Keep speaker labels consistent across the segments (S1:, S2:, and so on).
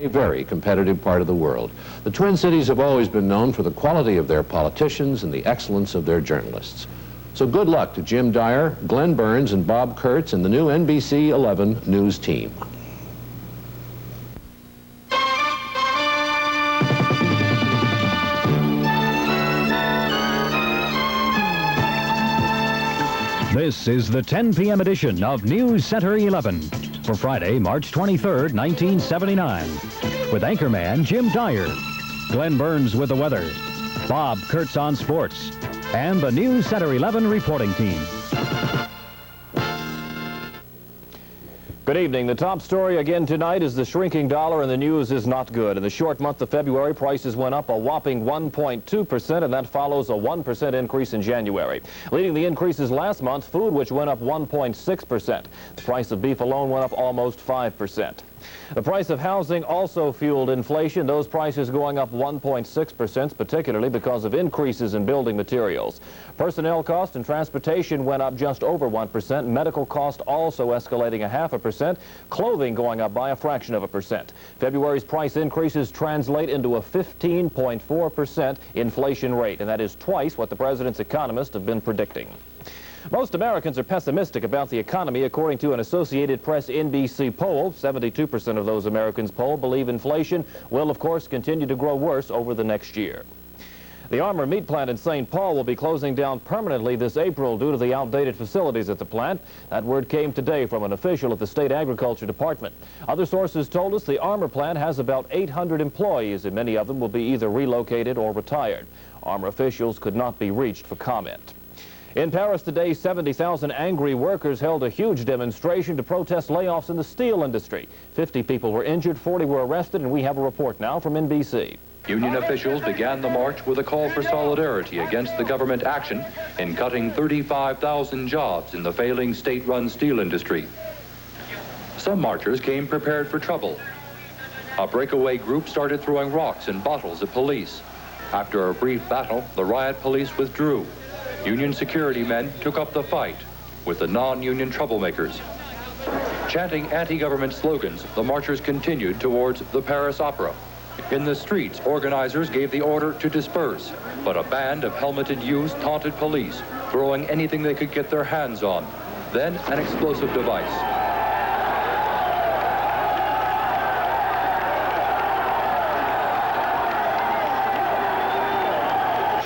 S1: A very competitive part of the world. The Twin Cities have always been known for the quality of their politicians and the excellence of their journalists. So good luck to Jim Dyer, Glenn Burns, and Bob Kurtz and the new NBC 11 News team.
S2: This is the 10 p.m. edition of NewsCenter 11 for Friday, March 23rd, 1979. With anchorman Jim Dyer, Glenn Burns with the weather, Bob Kurtz on sports, and the NewsCenter 11 reporting team.
S3: Good evening. The top story again tonight is the shrinking dollar, and the news is not good. In the short month of February, prices went up a whopping 1.2%, and that follows a 1% increase in January. Leading the increases last month, food, which went up 1.6%. The price of beef alone went up almost 5%. The price of housing also fueled inflation, those prices going up 1.6%, particularly because of increases in building materials. Personnel cost and transportation went up just over 1%. Medical cost also escalating 0.5%. Clothing going up by a fraction of a percent. February's price increases translate into a 15.4% inflation rate, and that is twice what the president's economists have been predicting. Most Americans are pessimistic about the economy, according to an Associated Press NBC poll. 72% of those Americans polled believe inflation will, of course, continue to grow worse over the next year. The Armour meat plant in St. Paul will be closing down permanently this April due to the outdated facilities at the plant. That word came today from an official at the State Agriculture Department. Other sources told us the Armour plant has about 800 employees, and many of them will be either relocated or retired. Armour officials could not be reached for comment. In Paris today, 70,000 angry workers held a huge demonstration to protest layoffs in the steel industry. 50 people were injured, 40 were arrested, and we have a report now from NBC.
S4: Union officials began the march with a call for solidarity against the government action in cutting 35,000 jobs in the failing state-run steel industry. Some marchers came prepared for trouble. A breakaway group started throwing rocks and bottles at police. After a brief battle, the riot police withdrew. Union security men took up the fight with the non-union troublemakers. Chanting anti-government slogans, the marchers continued towards the Paris Opera. In the streets, organizers gave the order to disperse, but a band of helmeted youths taunted police, throwing anything they could get their hands on. Then an explosive device.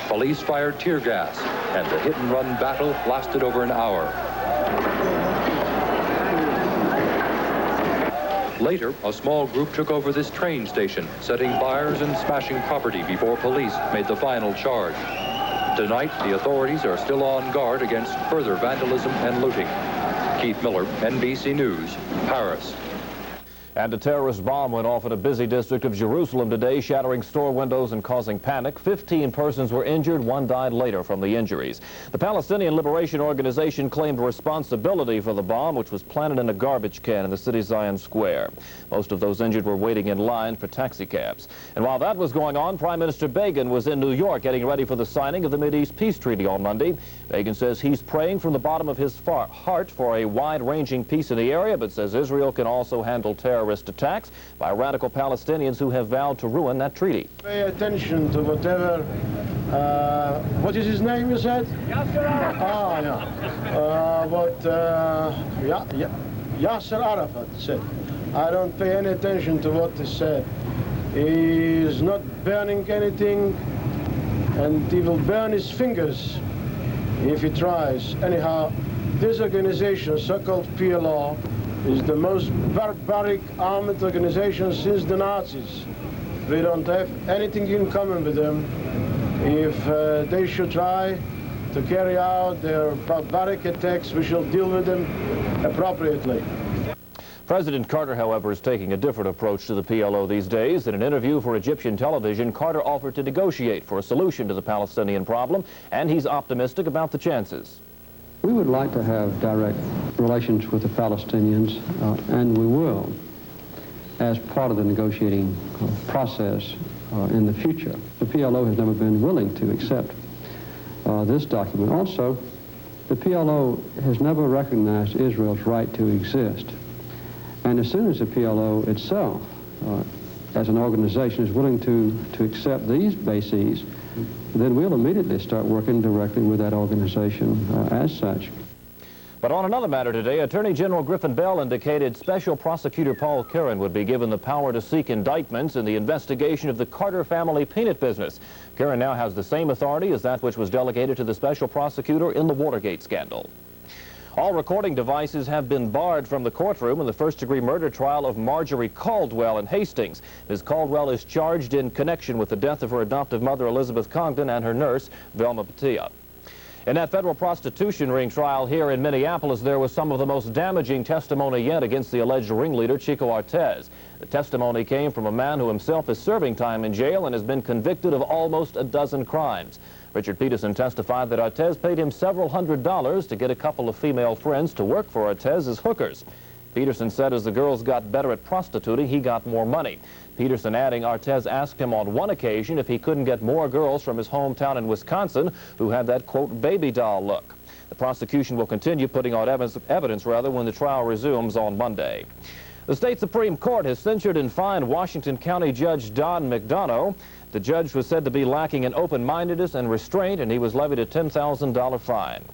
S4: Police fired tear gas, and the hit-and-run battle lasted over an hour. Later, a small group took over this train station, setting fires and smashing property before police made the final charge. Tonight, the authorities are still on guard against further vandalism and looting. Keith Miller, NBC News, Paris.
S3: And a terrorist bomb went off in a busy district of Jerusalem today, shattering store windows and causing panic. 15 persons were injured. One died later from the injuries. The Palestinian Liberation Organization claimed responsibility for the bomb, which was planted in a garbage can in the city's Zion Square. Most of those injured were waiting in line for taxi cabs. And while that was going on, Prime Minister Begin was in New York getting ready for the signing of the Mideast Peace Treaty on Monday. Begin says he's praying from the bottom of his heart for a wide-ranging peace in the area, but says Israel can also handle terrorist attacks by radical Palestinians who have vowed to ruin that treaty.
S5: Pay attention to whatever, what is his name, you said? Yasser Arafat. Yasser Arafat said. I don't pay any attention to what is said. He is not burning anything, and he will burn his fingers if he tries. Anyhow, this organization, so-called PLO, is the most barbaric armed organization since the Nazis. We don't have anything in common with them. If they should try to carry out their barbaric attacks, we shall deal with them appropriately.
S3: President Carter, however, is taking a different approach to the PLO these days. In an interview for Egyptian television, Carter offered to negotiate for a solution to the Palestinian problem, and he's optimistic about the chances.
S6: We would like to have direct relations with the Palestinians, and we will, as part of the negotiating process in the future. The PLO has never been willing to accept this document. Also, the PLO has never recognized Israel's right to exist. And as soon as the PLO itself as an organization, is willing to accept these bases, then we'll immediately start working directly with that organization as such.
S3: But on another matter today, Attorney General Griffin Bell indicated Special Prosecutor Paul Karen would be given the power to seek indictments in the investigation of the Carter family peanut business. Karen now has the same authority as that which was delegated to the Special Prosecutor in the Watergate scandal. All recording devices have been barred from the courtroom in the first-degree murder trial of Marjorie Caldwell in Hastings. Ms. Caldwell is charged in connection with the death of her adoptive mother, Elizabeth Congdon, and her nurse, Velma Patia. In that federal prostitution ring trial here in Minneapolis, there was some of the most damaging testimony yet against the alleged ringleader, Chico Artez. The testimony came from a man who himself is serving time in jail and has been convicted of almost a dozen crimes. Richard Peterson testified that Artez paid him several $100s to get a couple of female friends to work for Artez as hookers. Peterson said as the girls got better at prostituting, he got more money. Peterson adding Artez asked him on one occasion if he couldn't get more girls from his hometown in Wisconsin who had that, quote, baby doll look. The prosecution will continue putting out evidence when the trial resumes on Monday. The state Supreme Court has censured and fined Washington County Judge Don McDonough. The judge was said to be lacking in open-mindedness and restraint, and he was levied a $10,000 fine.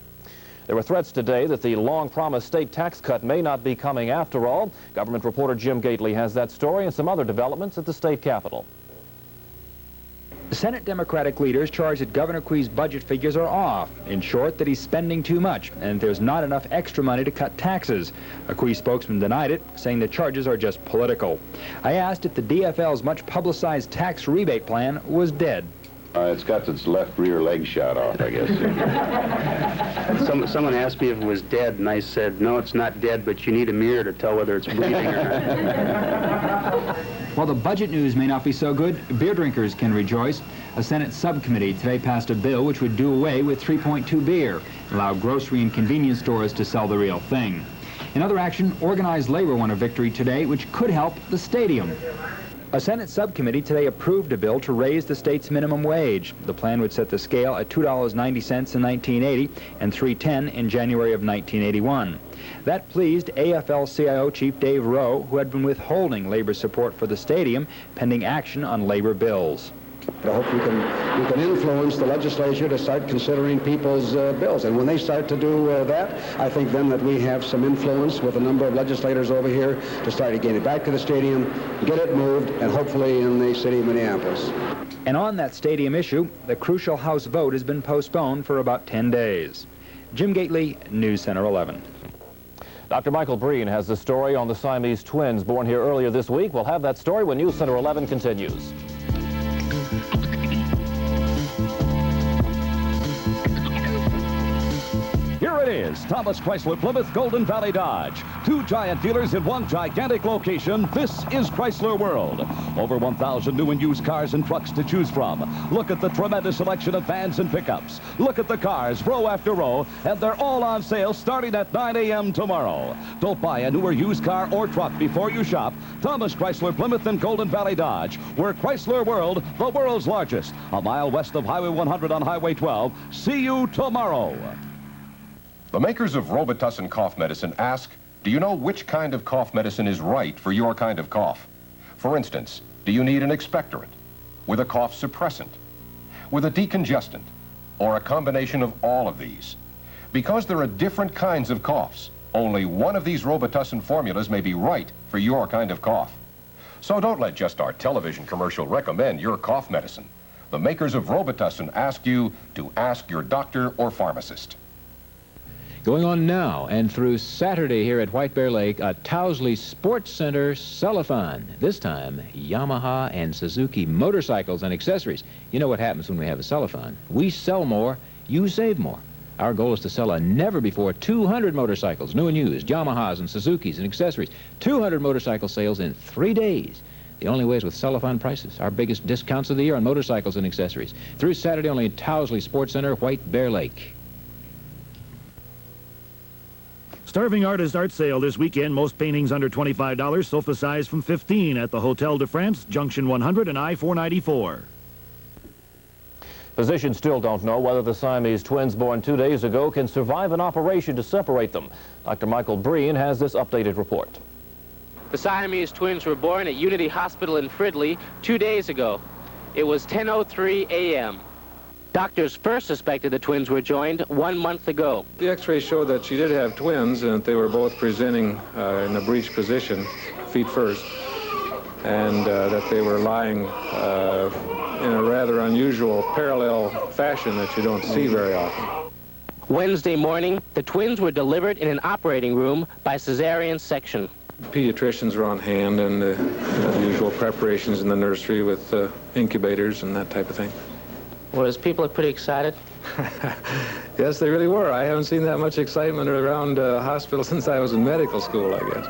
S3: There were threats today that the long-promised state tax cut may not be coming after all. Government reporter Jim Gately has that story and some other developments at the state capitol.
S7: Senate Democratic leaders charge that Governor Quee's budget figures are off. In short, that he's spending too much and there's not enough extra money to cut taxes. A Quee spokesman denied it, saying the charges are just political. I asked if the DFL's much-publicized tax rebate plan was dead.
S8: It's got its left rear leg shot off, I guess.
S9: Someone asked me if it was dead, and I said, no, it's not dead, but you need a mirror to tell whether it's breathing or not.
S7: While the budget news may not be so good, beer drinkers can rejoice. A Senate subcommittee today passed a bill which would do away with 3.2 beer, allow grocery and convenience stores to sell the real thing. In other action, organized labor won a victory today which could help the stadium. A Senate subcommittee today approved a bill to raise the state's minimum wage. The plan would set the scale at $2.90 in 1980 and $3.10 in January of 1981. That pleased AFL-CIO Chief Dave Rowe, who had been withholding labor support for the stadium pending action on labor bills.
S10: I hope we can influence the legislature to start considering people's bills. And when they start to do that, I think then that we have some influence with a number of legislators over here to start getting it back to the stadium, get it moved, and hopefully in the city of Minneapolis.
S7: And on that stadium issue, the crucial House vote has been postponed for about 10 days. Jim Gately, NewsCenter 11.
S3: Dr. Michael Breen has the story on the Siamese Twins born here earlier this week. We'll have that story when NewsCenter 11 continues.
S11: Here it is, Thomas Chrysler Plymouth Golden Valley Dodge. Two giant dealers in one gigantic location. This is Chrysler World. Over 1,000 new and used cars and trucks to choose from. Look at the tremendous selection of vans and pickups. Look at the cars, row after row, and they're all on sale starting at 9 a.m. tomorrow. Don't buy a new or used car or truck before you shop. Thomas Chrysler Plymouth and Golden Valley Dodge. We're Chrysler World, the world's largest. A mile west of Highway 100 on Highway 12. See you tomorrow.
S12: The makers of Robitussin cough medicine ask, do you know which kind of cough medicine is right for your kind of cough? For instance, do you need an expectorant, with a cough suppressant, with a decongestant, or a combination of all of these? Because there are different kinds of coughs, only one of these Robitussin formulas may be right for your kind of cough. So don't let just our television commercial recommend your cough medicine. The makers of Robitussin ask you to ask your doctor or pharmacist.
S13: Going on now and through Saturday here at White Bear Lake, a Towsley Sports Center sell-a-thon. This time, Yamaha and Suzuki motorcycles and accessories. You know what happens when we have a sell-a-thon. We sell more, you save more. Our goal is to sell a never-before 200 motorcycles, new and used, Yamahas and Suzukis and accessories. 200 motorcycle sales in 3 days. The only way is with sell-a-thon prices. Our biggest discounts of the year on motorcycles and accessories. Through Saturday only at Towsley Sports Center, White Bear Lake.
S14: Starving Artist Art Sale this weekend. Most paintings under $25, sofa size from $15 at the Hotel de France, Junction 100 and I-494.
S3: Physicians still don't know whether the Siamese twins born 2 days ago can survive an operation to separate them. Dr. Michael Breen has this updated report.
S15: The Siamese Twins were born at Unity Hospital in Fridley 2 days ago. It was 10:03 a.m. Doctors first suspected the twins were joined 1 month ago.
S16: The x-rays showed that she did have twins and that they were both presenting in a breech position, feet first, and that they were lying in a rather unusual parallel fashion that you don't see very often.
S15: Wednesday morning, the twins were delivered in an operating room by cesarean section.
S16: Pediatricians are on hand, and the usual preparations in the nursery with incubators and that type of thing.
S15: Well, those people are pretty excited.
S16: Yes, they really were. I haven't seen that much excitement around a hospital since I was in medical school, I guess.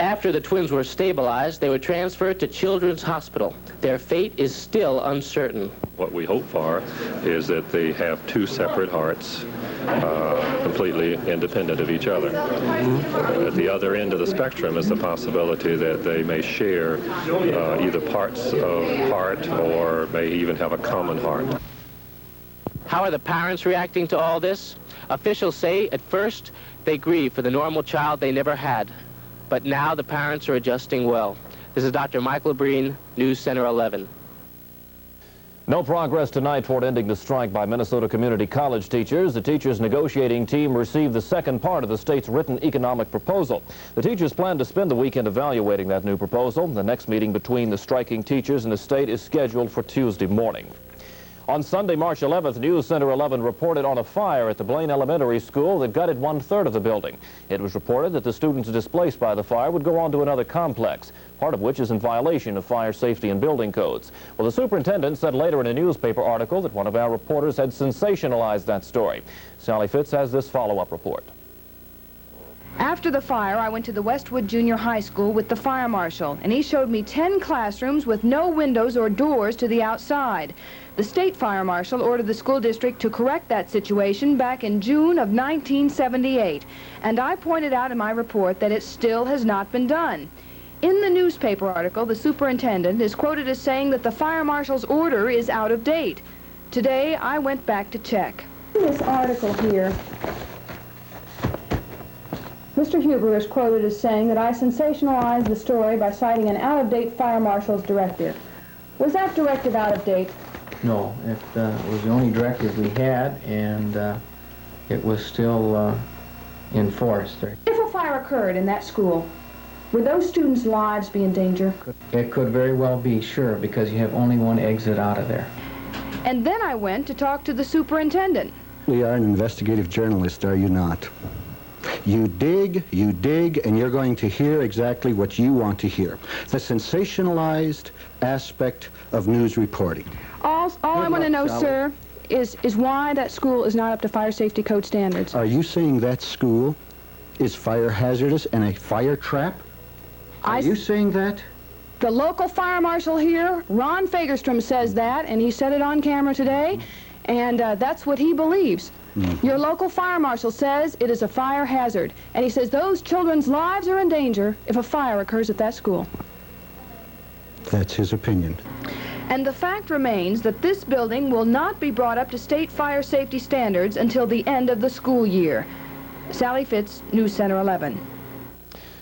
S15: After the twins were stabilized, they were transferred to Children's Hospital. Their fate is still uncertain.
S17: What we hope for is that they have two separate hearts, completely independent of each other. At the other end of the spectrum is the possibility that they may share either parts of heart or may even have a common heart.
S15: How are the parents reacting to all this? Officials say at first they grieve for the normal child they never had. But now the parents are adjusting well. This is Dr. Michael Breen, News Center 11.
S3: No progress tonight toward ending the strike by Minnesota Community College teachers. The teachers' negotiating team received the second part of the state's written economic proposal. The teachers plan to spend the weekend evaluating that new proposal. The next meeting between the striking teachers and the state is scheduled for Tuesday morning. On Sunday, March 11th, News Center 11 reported on a fire at the Blaine Elementary School that gutted 1/3 of the building. It was reported that the students displaced by the fire would go on to another complex, part of which is in violation of fire safety and building codes. Well, the superintendent said later in a newspaper article that one of our reporters had sensationalized that story. Sally Fitz has this follow-up report.
S18: After the fire, I went to the Westwood Junior High School with the fire marshal, and he showed me 10 classrooms with no windows or doors to the outside. The state fire marshal ordered the school district to correct that situation back in June of 1978, and I pointed out in my report that it still has not been done. In the newspaper article, the superintendent is quoted as saying that the fire marshal's order is out of date. Today, I went back to check. This article here, Mr. Huber is quoted as saying that I sensationalized the story by citing an out-of-date fire marshal's directive. Was that directive out of date?
S19: No, it was the only directive we had, and it was still in force.
S18: If a fire occurred in that school, would those students' lives be in danger?
S19: It could very well be, sure, because you have only one exit out of there.
S18: And then I went to talk to the superintendent.
S10: You are an investigative journalist, are you not? You dig, and you're going to hear exactly what you want to hear. The sensationalized aspect of news reporting.
S18: All I want to know, sir, is why that school is not up to fire safety code standards.
S10: Are you saying that school is fire hazardous and a fire trap? Are you saying that?
S18: The local fire marshal here, Ron Fagerstrom, says that, and he said it on camera today, and that's what he believes. Your local fire marshal says it is a fire hazard, and he says those children's lives are in danger if a fire occurs at that school.
S10: That's his opinion.
S18: And the fact remains that this building will not be brought up to state fire safety standards until the end of the school year. Sally Fitz, News Center 11.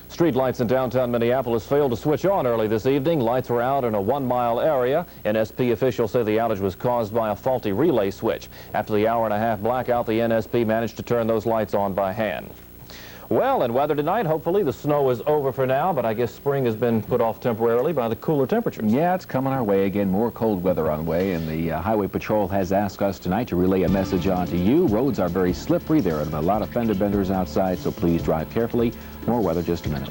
S3: Street lights in downtown Minneapolis failed to switch on early this evening. Lights were out in a 1-mile area. NSP officials say the outage was caused by a faulty relay switch. After the hour-and-a-half blackout, the NSP managed to turn those lights on by hand. Well, in weather tonight, hopefully the snow is over for now, but I guess spring has been put off temporarily by the cooler temperatures.
S13: Yeah, it's coming our way again. More cold weather on the way, and the Highway Patrol has asked us tonight to relay a message on to you. Roads are very slippery. There are a lot of fender benders outside, so please drive carefully. More weather just a minute.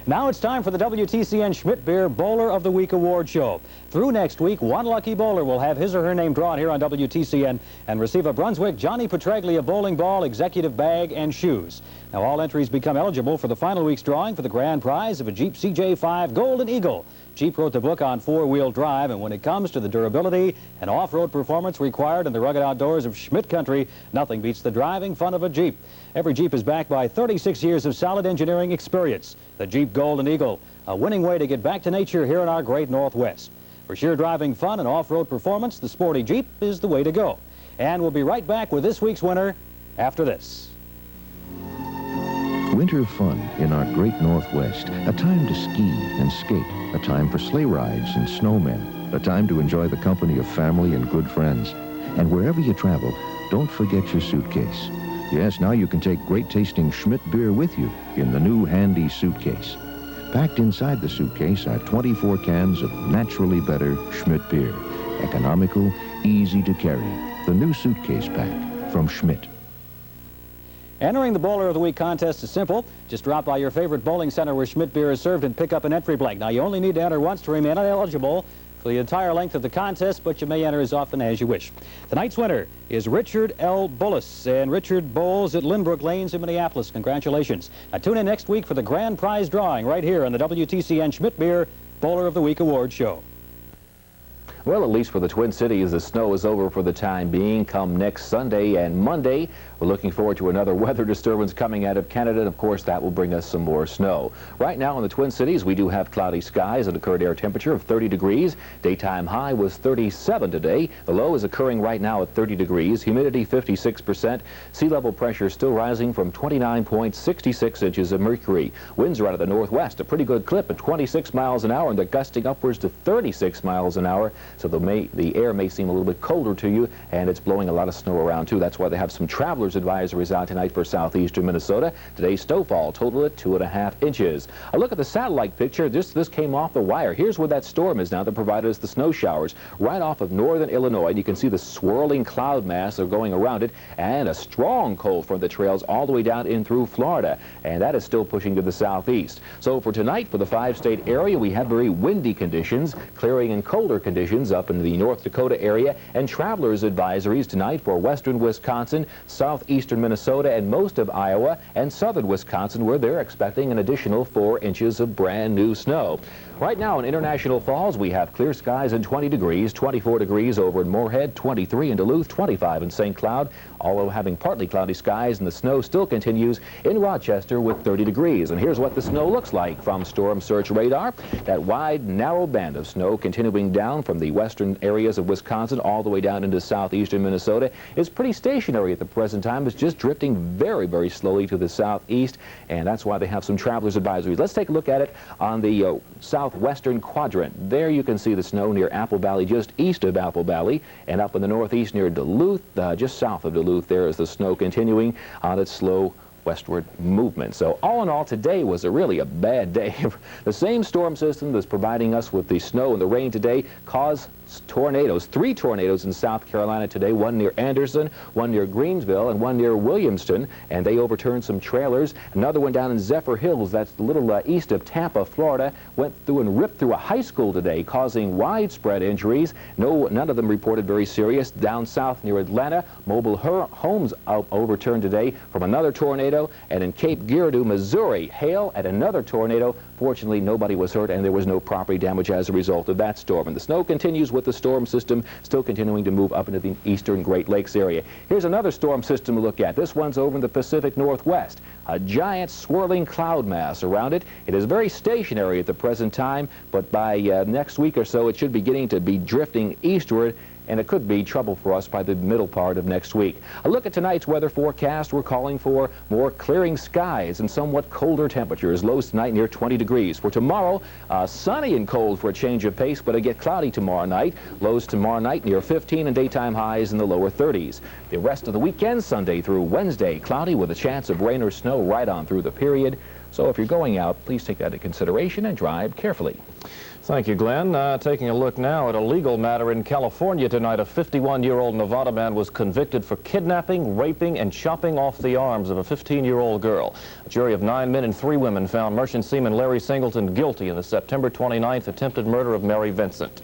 S20: Now it's time for the WTCN Schmidt Beer Bowler of the Week Award Show. Through next week, one lucky bowler will have his or her name drawn here on WTCN and receive a Brunswick Johnny Petraglia bowling ball, executive bag, and shoes. Now all entries become eligible for the final week's drawing for the grand prize of a Jeep CJ5 Golden Eagle. Jeep wrote the book on four-wheel drive, and when it comes to the durability and off-road performance required in the rugged outdoors of Schmidt country, nothing beats the driving fun of a Jeep. Every Jeep is backed by 36 years of solid engineering experience. The Jeep Golden Eagle, a winning way to get back to nature here in our great Northwest. For sheer driving fun and off-road performance, the sporty Jeep is the way to go. And we'll be right back with this week's winner after this.
S21: Winter fun in our great Northwest. A time to ski and skate. A time for sleigh rides and snowmen. A time to enjoy the company of family and good friends. And wherever you travel, don't forget your suitcase. Yes, now you can take great-tasting Schmidt beer with you in the new handy suitcase. Packed inside the suitcase are 24 cans of naturally better Schmidt beer. Economical, easy to carry. The new suitcase pack from Schmidt.
S20: Entering the Bowler of the Week contest is simple. Just drop by your favorite bowling center where Schmidt beer is served and pick up an entry blank. Now, you only need to enter once to remain eligible for the entire length of the contest, but you may enter as often as you wish. Tonight's winner is Richard L. Bullis, and Richard bowls at Lynbrook Lanes in Minneapolis. Congratulations. Now, tune in next week for the grand prize drawing right here on the WTCN Schmidt Beer Bowler of the Week Award Show.
S3: Well, at least for the Twin Cities, the snow is over for the time being. Come next Sunday and Monday, we're looking forward to another weather disturbance coming out of Canada, and of course that will bring us some more snow. Right now in the Twin Cities, we do have cloudy skies and a current air temperature of 30 degrees. Daytime high was 37 today. The low is occurring right now at 30 degrees. Humidity 56%. Sea level pressure still rising from 29.66 inches of mercury. Winds are out of the northwest, a pretty good clip at 26 miles an hour, and they're gusting upwards to 36 miles an hour. So the air may seem a little bit colder to you, and it's blowing a lot of snow around too. That's why they have some traveler's advisories out tonight for southeastern Minnesota. Today's snowfall total at 2.5 inches. A look at the satellite picture. This came off the wire. Here's where that storm is now that provided us the snow showers right off of northern Illinois. And you can see the swirling cloud mass are going around it, and a strong cold front that trails all the way down in through Florida, and that is still pushing to the southeast. So for tonight, for the 5-state area, we have very windy conditions, clearing and colder conditions up in the North Dakota area, and travelers advisories tonight for western Wisconsin, southeastern Minnesota, and most of Iowa and southern Wisconsin, where they're expecting an additional 4 inches of brand new snow. Right now in International Falls, we have clear skies and 20 degrees, 24 degrees over in Moorhead, 23 in Duluth, 25 in St. Cloud, although having partly cloudy skies, and the snow still continues in Rochester with 30 degrees. And here's what the snow looks like from Storm Search Radar. That wide, narrow band of snow continuing down from the western areas of Wisconsin all the way down into southeastern Minnesota is pretty stationary at the present time. It's just drifting very, very slowly to the southeast, and that's why they have some travelers advisories. Let's take a look at it on the southwestern quadrant. There you can see the snow near Apple Valley, just east of Apple Valley, and up in the northeast near Duluth, just south of Duluth, there is the snow continuing on its slow westward movement. So all in all, today was really a bad day. The same storm system that's providing us with the snow and the rain today caused tornadoes, 3 tornadoes in South Carolina today, one near Anderson, one near Greensville, and one near Williamston, and they overturned some trailers. Another one down in Zephyr Hills, that's a little east of Tampa, Florida, went through and ripped through a high school today, causing widespread injuries. None of them reported very serious. Down south near Atlanta, mobile homes overturned today from another tornado, and in Cape Girardeau, Missouri, hail at another tornado. Fortunately, nobody was hurt, and there was no property damage as a result of that storm. And the snow continues with the storm system still continuing to move up into the eastern Great Lakes area. Here's another storm system to look at. This one's over in the Pacific Northwest. A giant swirling cloud mass around it. It is very stationary at the present time, but by next week or so, it should be getting to be drifting eastward, and it could be trouble for us by the middle part of next week. A look at tonight's weather forecast. We're calling for more clearing skies and somewhat colder temperatures. Lows tonight near 20 degrees. For tomorrow, sunny and cold for a change of pace, but it gets cloudy tomorrow night. Lows tomorrow night near 15 and daytime highs in the lower 30s. The rest of the weekend, Sunday through Wednesday, cloudy with a chance of rain or snow right on through the period. So if you're going out, please take that into consideration and drive carefully. Thank you, Glenn. Taking a look now at a legal matter in California tonight. A 51-year-old Nevada man was convicted for kidnapping, raping, and chopping off the arms of a 15-year-old girl. A jury of 9 men and 3 women found merchant seaman Larry Singleton guilty in the September 29th attempted murder of Mary Vincent.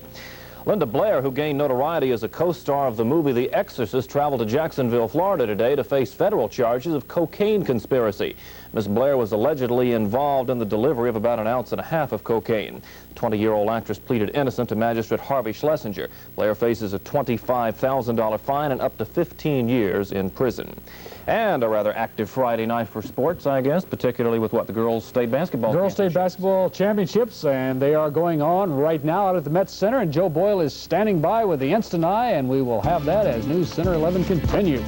S3: Linda Blair, who gained notoriety as a co-star of the movie The Exorcist, traveled to Jacksonville, Florida today to face federal charges of cocaine conspiracy. Ms. Blair was allegedly involved in the delivery of about 1.5 ounces of cocaine. 20-year-old actress pleaded innocent to Magistrate Harvey Schlesinger. Blair faces a $25,000 fine and up to 15 years in prison. And a rather active Friday night for sports, I guess, particularly with what, the girls' state basketball
S1: Girls' state basketball championships, and they are going on right now out at the Met Center, and Joe Boyle is standing by with the Instant Eye, and we will have that as News Center 11 continues.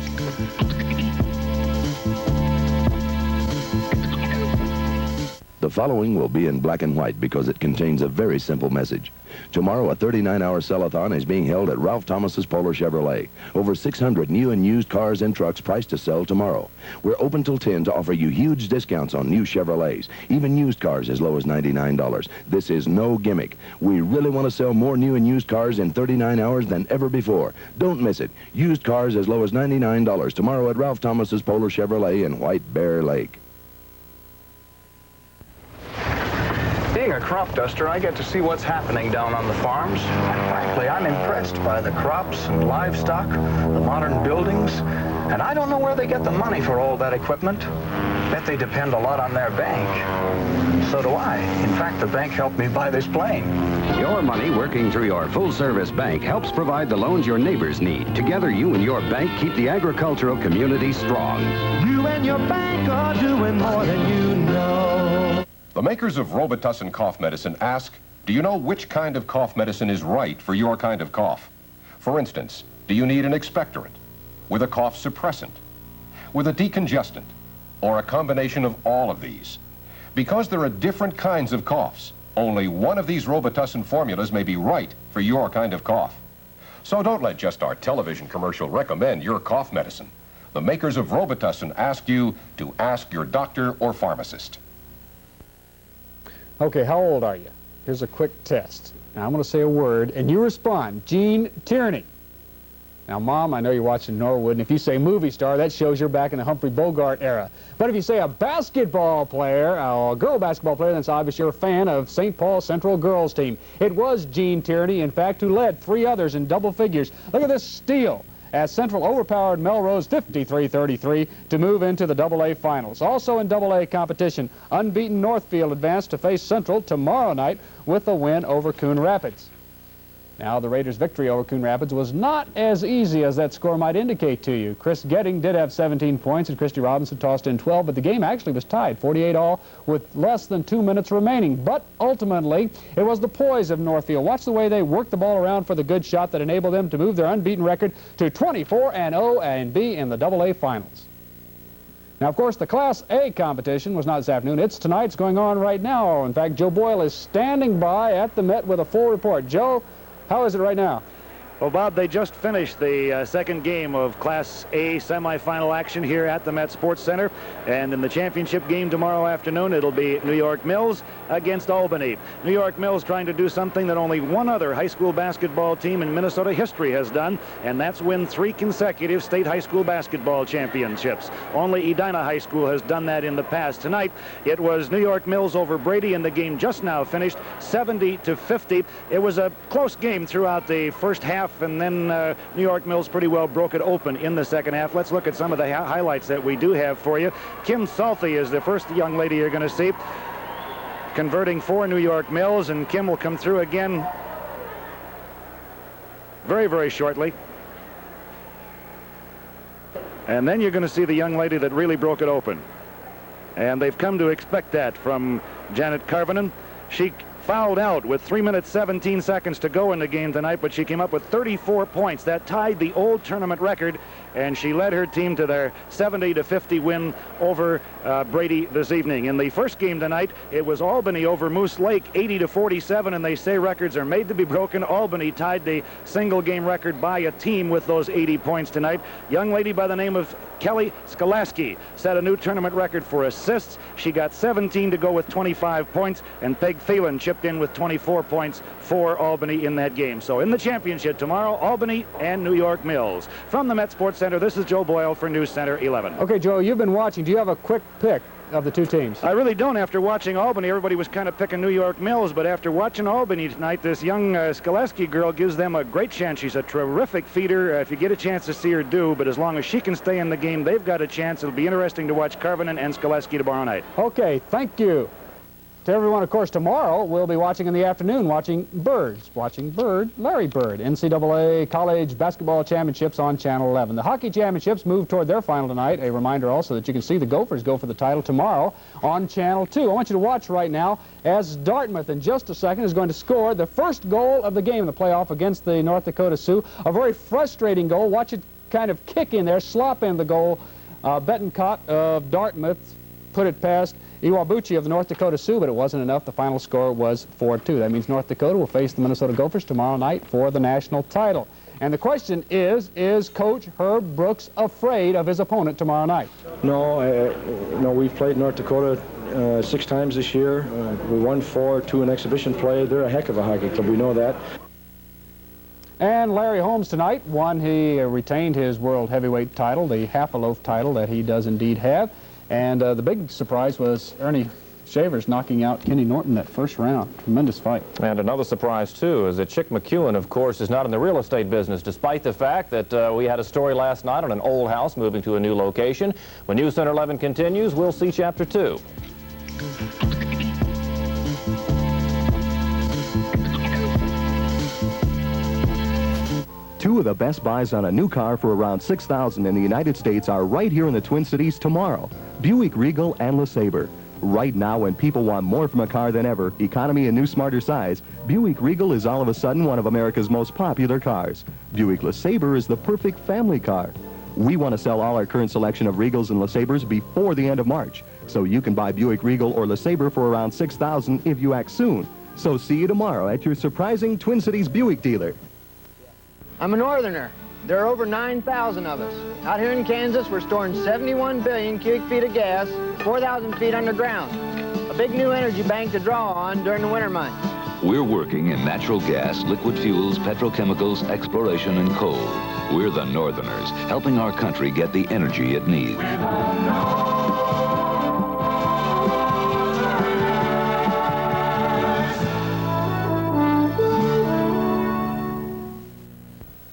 S22: The following will be in black and white because it contains a very simple message. Tomorrow, a 39-hour sell-a-thon is being held at Ralph Thomas's Polar Chevrolet. Over 600 new and used cars and trucks priced to sell tomorrow. We're open till 10 to offer you huge discounts on new Chevrolets, even used cars as low as $99. This is no gimmick. We really want to sell more new and used cars in 39 hours than ever before. Don't miss it. Used cars as low as $99 tomorrow at Ralph Thomas's Polar Chevrolet in White Bear Lake.
S23: Being a crop duster, I get to see what's happening down on the farms. And frankly, I'm impressed by the crops and livestock, the modern buildings, and I don't know where they get the money for all that equipment. Bet they depend a lot on their bank. So do I. In fact, the bank helped me buy this plane.
S24: Your money working through your full-service bank helps provide the loans your neighbors need. Together, you and your bank keep the agricultural community strong.
S25: You and your bank are doing more than you know.
S12: The makers of Robitussin cough medicine ask, do you know which kind of cough medicine is right for your kind of cough? For instance, do you need an expectorant, with a cough suppressant, with a decongestant, or a combination of all of these? Because there are different kinds of coughs, only one of these Robitussin formulas may be right for your kind of cough. So don't let just our television commercial recommend your cough medicine. The makers of Robitussin ask you to ask your doctor or pharmacist.
S1: Okay, how old are you? Here's a quick test. Now, I'm going to say a word, and you respond. Gene Tierney. Now, Mom, I know you're watching Norwood, and if you say movie star, that shows you're back in the Humphrey Bogart era. But if you say a basketball player, a girl basketball player, then it's obvious you're a fan of St. Paul Central girls team. It was Gene Tierney, in fact, who led 3 others in double figures. Look at this steal, as Central overpowered Melrose 53-33 to move into the AA finals. Also in AA competition, unbeaten Northfield advanced to face Central tomorrow night with a win over Coon Rapids. Now, the Raiders' victory over Coon Rapids was not as easy as that score might indicate to you. Chris Getting did have 17 points, and Christy Robinson tossed in 12, but the game actually was tied, 48 all, with less than 2 minutes remaining. But ultimately, it was the poise of Northfield. Watch the way they worked the ball around for the good shot that enabled them to move their unbeaten record to 24-0 and be in the AA finals. Now, of course, the Class A competition was not this afternoon. It's tonight. It's going on right now. In fact, Joe Boyle is standing by at the Met with a full report. Joe, how is it right now?
S14: Well, Bob, they just finished the second game of Class A semifinal action here at the Met Sports Center. And in the championship game tomorrow afternoon, it'll be New York Mills against Albany. New York Mills trying to do something that only one other high school basketball team in Minnesota history has done, and that's win 3 consecutive state high school basketball championships. Only Edina High School has done that in the past. Tonight, it was New York Mills over Brady, and the game just now finished 70-50. It was a close game throughout the first half, and then New York Mills pretty well broke it open in the second half. Let's look at some of the highlights that we do have for you. Kim Salty is the first young lady you're going to see converting for New York Mills, and Kim will come through again very, very shortly. And then you're going to see the young lady that really broke it open. And they've come to expect that from Janet Carvenan. She fouled out with 3 minutes 17 seconds to go in the game tonight, but she came up with 34 points. That tied the old tournament record, and she led her team to their 70-50 win over Brady this evening. In the first game tonight, it was Albany over Moose Lake, 80-47, and they say records are made to be broken. Albany tied the single game record by a team with those 80 points tonight. Young lady by the name of Kelly Skolaski set a new tournament record for assists. She got 17 to go with 25 points, and Peg Phelan chipped in with 24 points for Albany in that game. So in the championship tomorrow, Albany and New York Mills. From the Met Sports Center, this is Joe Boyle for News Center 11.
S1: Okay, Joe, you've been watching. Do you have a quick pick of the two teams?
S14: I really don't. After watching Albany, everybody was kind of picking New York Mills, but after watching Albany tonight, this young Skoleski girl gives them a great chance. She's a terrific feeder. If you get a chance to see her, do, but as long as she can stay in the game, they've got a chance. It'll be interesting to watch Karvinen and Skoleski tomorrow night.
S1: Okay, thank you. To everyone, of course, tomorrow we'll be watching in the afternoon, watching Larry Bird, NCAA College Basketball Championships on Channel 11. The hockey championships move toward their final tonight. A reminder also that you can see the Gophers go for the title tomorrow on Channel 2. I want you to watch right now as Dartmouth in just a second is going to score the first goal of the game in the playoff against the North Dakota Sioux. A very frustrating goal. Watch it kind of kick in there, slop in the goal. Bettencott of Dartmouth put it past Iwabuchi of the North Dakota Sioux, but it wasn't enough. The final score was 4-2. That means North Dakota will face the Minnesota Gophers tomorrow night for the national title. And the question is Coach Herb Brooks afraid of his opponent tomorrow night?
S2: No, we've played North Dakota 6 times this year. We won 4, 2 in exhibition play. They're a heck of a hockey club. We know that.
S1: And Larry Holmes tonight won. He retained his world heavyweight title, the half-a-loaf title that he does indeed have. And the big surprise was Ernie Shavers knocking out Kenny Norton that first round. Tremendous fight.
S3: And another surprise, too, is that Chick McEwen, of course, is not in the real estate business, despite the fact that we had a story last night on an old house moving to a new location. When NewsCenter 11 continues, we'll see Chapter 2.
S4: Two of the best buys on a new car for around $6,000 in the United States are right here in the Twin Cities tomorrow. Buick Regal and LeSabre. Right now, when people want more from a car than ever, economy and new smarter size, Buick Regal is all of a sudden one of America's most popular cars. Buick LeSabre is the perfect family car. We want to sell all our current selection of Regals and LeSabres before the end of March, so you can buy Buick Regal or LeSabre for around $6,000 if you act soon. So see you tomorrow at your surprising Twin Cities Buick dealer.
S5: I'm a northerner. There are over 9,000 of us. Out here in Kansas, we're storing 71 billion cubic feet of gas, 4,000 feet underground. A big new energy bank to draw on during the winter months.
S6: We're working in natural gas, liquid fuels, petrochemicals, exploration, and coal. We're the Northerners, helping our country get the energy it needs.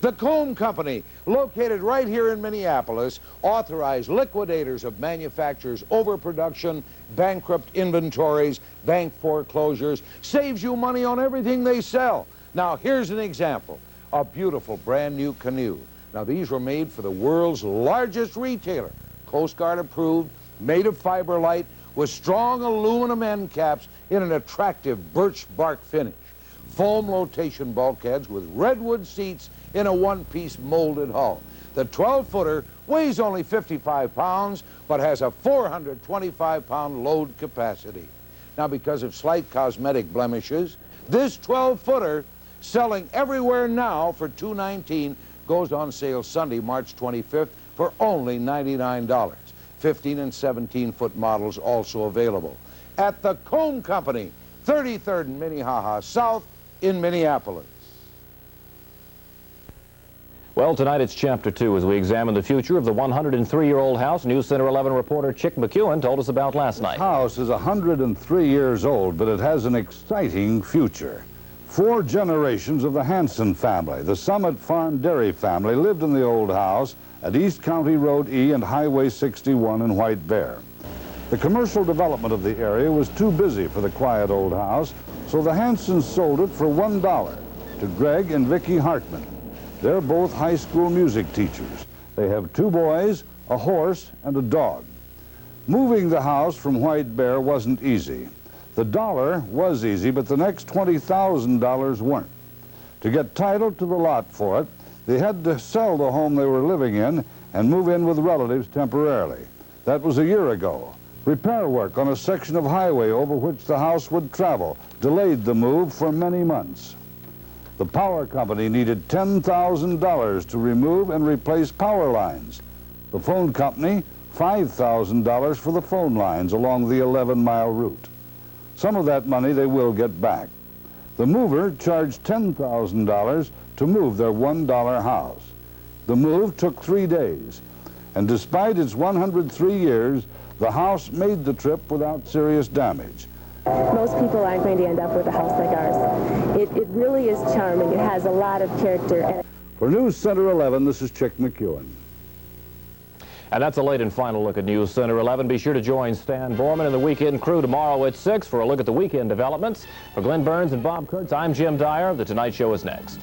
S8: The Comb Company, located right here in Minneapolis, authorized liquidators of manufacturers' overproduction, bankrupt inventories, bank foreclosures, saves you money on everything they sell. Now, here's an example. A beautiful brand new canoe. Now, these were made for the world's largest retailer. Coast Guard approved, made of Fiberlite, with strong aluminum end caps in an attractive birch bark finish. Foam flotation bulkheads with redwood seats in a one-piece molded hull. The 12-footer weighs only 55 pounds, but has a 425-pound load capacity. Now, because of slight cosmetic blemishes, this 12-footer, selling everywhere now for $219, goes on sale Sunday, March 25th, for only $99. 15 and 17-foot models also available. At the Comb Company, 33rd and Minnehaha South in Minneapolis.
S3: Well, tonight it's Chapter 2 as we examine the future of the 103-year-old house NewsCenter 11 reporter Chick McEwen told us about last night.
S26: This house is 103 years old, but it has an exciting future. 4 generations of the Hanson family, the Summit Farm Dairy family, lived in the old house at East County Road E and Highway 61 in White Bear. The commercial development of the area was too busy for the quiet old house, so the Hansons sold it for $1 to Greg and Vicki Hartman. They're both high school music teachers. They have 2 boys, a horse, and a dog. Moving the house from White Bear wasn't easy. The dollar was easy, but the next $20,000 weren't. To get title to the lot for it, they had to sell the home they were living in and move in with relatives temporarily. That was a year ago. Repair work on a section of highway over which the house would travel delayed the move for many months. The power company needed $10,000 to remove and replace power lines. The phone company, $5,000 for the phone lines along the 11-mile route. Some of that money they will get back. The mover charged $10,000 to move their $1 house. The move took 3 days, and despite its 103 years, The house made the trip without serious damage.
S7: Most people aren't going to end up with a house like ours. It really is charming. It has a lot of character.
S26: For News Center 11, this is Chick McEwen.
S3: And that's a late and final look at News Center 11. Be sure to join Stan Borman and the Weekend Crew tomorrow at 6 for a look at the weekend developments. For Glenn Burns and Bob Kurtz, I'm Jim Dyer. The Tonight Show is next.